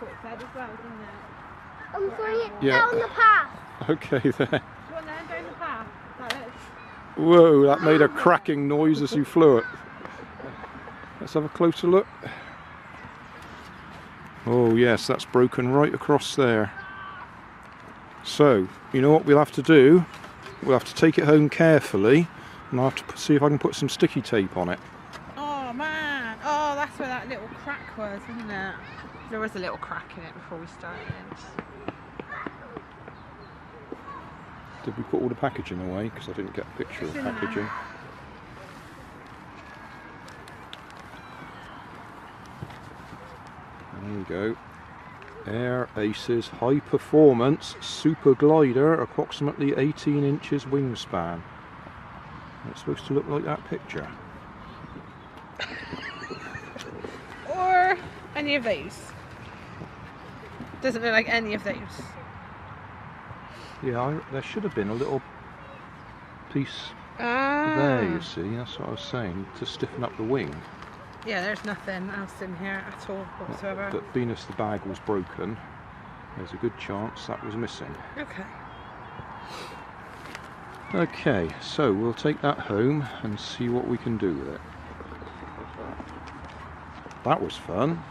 what it said as well, didn't it? I'm throwing it Yeah. down the path. Okay then. Do you want them down the path? Like this? Whoa, that made a cracking noise as you flew it. Let's have a closer look. Oh yes, that's broken right across there. So, you know what we'll have to do? We'll have to take it home carefully, and I'll have to see if I can put some sticky tape on it. Oh man, oh that's where that little crack was, wasn't it? There was a little crack in it before we started. Did we put all the packaging away? Because I didn't get a picture of the packaging. There we go. Air Aces High Performance Super Glider, approximately 18 inches wingspan. It's supposed to look like that picture. Or any of those. Doesn't look like any of those. Yeah, there should have been a little piece Ah. there, you see. That's what I was saying, to stiffen up the wing. Yeah, there's nothing else in here at all whatsoever. But being as the bag was broken, there's a good chance that was missing. Okay. Okay, so we'll take that home and see what we can do with it. That was fun.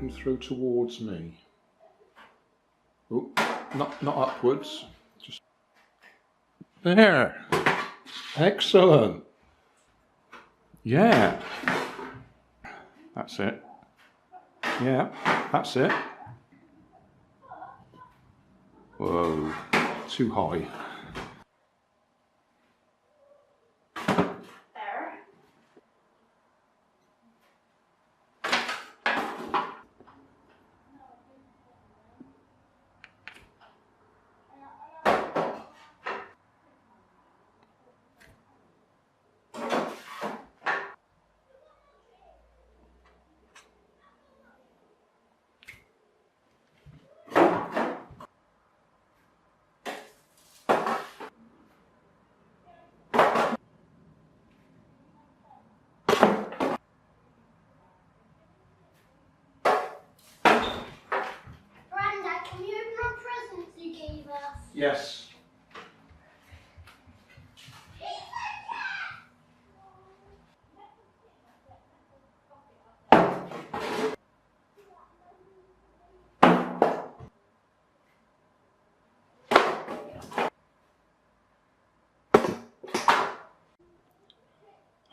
can throw towards me. Oh, not upwards. Just there. Excellent. Yeah. That's it. Yeah, that's it. Whoa, too high. Yes.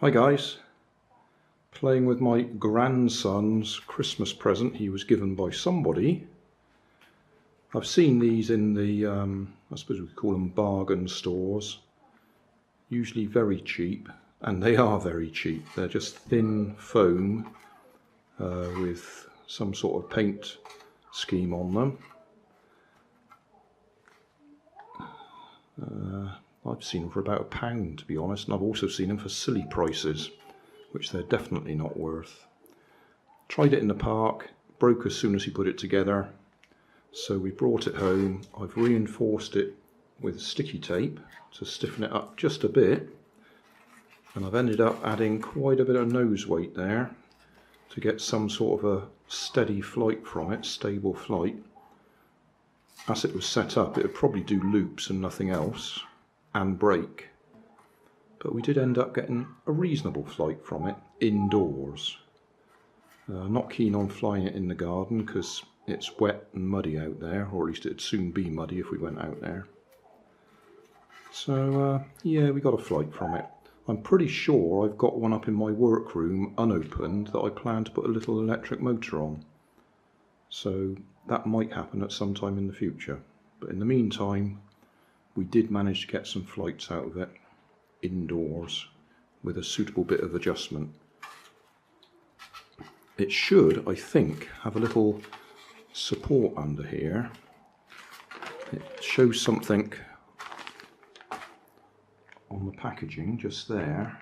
Hi guys. Playing with my grandson's Christmas present he was given by somebody. I've seen these in the, I suppose we call them bargain stores, usually very cheap, and they are very cheap. They're just thin foam with some sort of paint scheme on them. I've seen them for about £1, to be honest, and I've also seen them for silly prices, which they're definitely not worth. Tried it in the park, broke as soon as he put it together. So we brought it home. I've reinforced it with sticky tape to stiffen it up just a bit, and I've ended up adding quite a bit of nose weight there to get some sort of a steady flight from it, stable flight. As it was set up, it would probably do loops and nothing else, and break. But we did end up getting a reasonable flight from it indoors. Not keen on flying it in the garden because it's wet and muddy out there, or at least it'd soon be muddy if we went out there. So yeah, we got a flight from it. I'm pretty sure I've got one up in my workroom unopened that I plan to put a little electric motor on. So that might happen at some time in the future. But in the meantime, we did manage to get some flights out of it indoors with a suitable bit of adjustment. It should, I think, have a little support under here. It shows something on the packaging just there,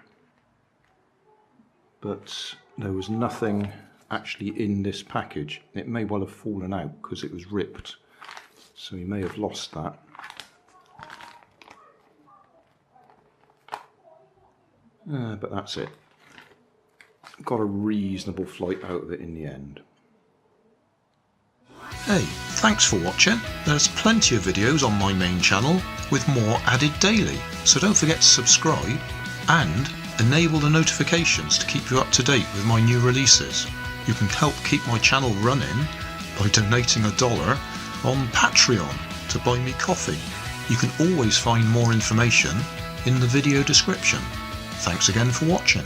but there was nothing actually in this package. It may well have fallen out because it was ripped, so we may have lost that. But that's it. Got a reasonable flight out of it in the end. Hey, thanks for watching. There's plenty of videos on my main channel with more added daily, so don't forget to subscribe and enable the notifications to keep you up to date with my new releases. You can help keep my channel running by donating $1 on Patreon to buy me coffee. You can always find more information in the video description. Thanks again for watching.